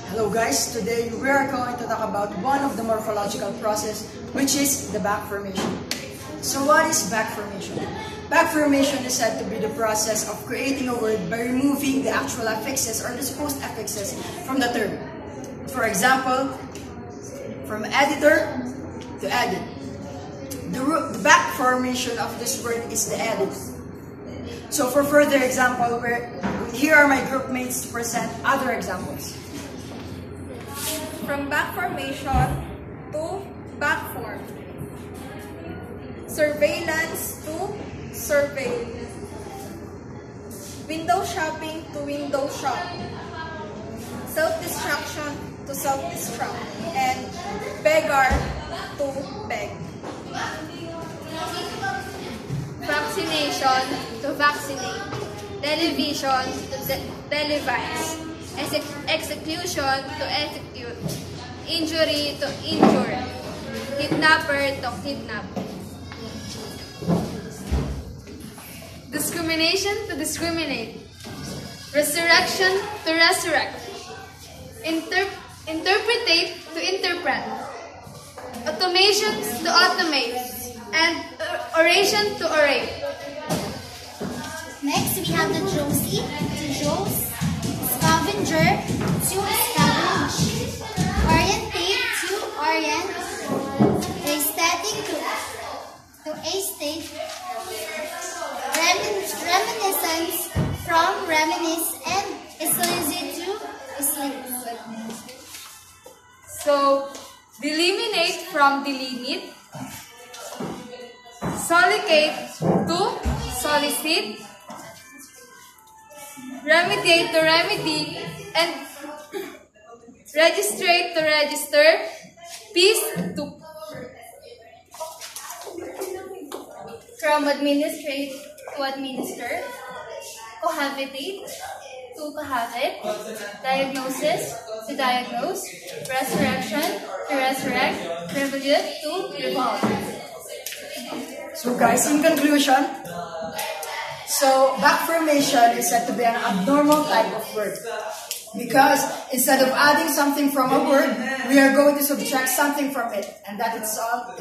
Hello guys, today we are going to talk about one of the morphological process, which is the back formation. So what is back formation? Back formation is said to be the process of creating a word by removing the actual affixes or the supposed affixes from the term. For example, from editor to edit. The back formation of this word is the edit. So for further example, here are my group mates to present other examples. From back formation to back form. Surveillance to survey. Window shopping to window shop. Self-destruction to self-destruct. And beggar to beg. Vaccination to vaccinate. Television to televise. Execution to execute. Injury to injure. Kidnapper to kidnap. Discrimination to discriminate. Resurrection to resurrect. Interpretate to interpret. Automations to automate. And oration to orate. Next, we have the Josie to Jose. Scavenger to scavenge. Orientate to orient. Aesthetic to aesthete. Reminiscence from reminisce and elicit to elicit. So, delineate from delimit. Solicate to solicit. Remediate to remedy. And registrate to register. Peace to. From administrate to administer. Cohabitate to cohabit. Diagnosis to diagnose. Resurrection to resurrect. Revolute to revolve. So guys, in conclusion, back formation is said to be an abnormal type of word. Because instead of adding something from a word, we are going to subtract something from it. And that is all.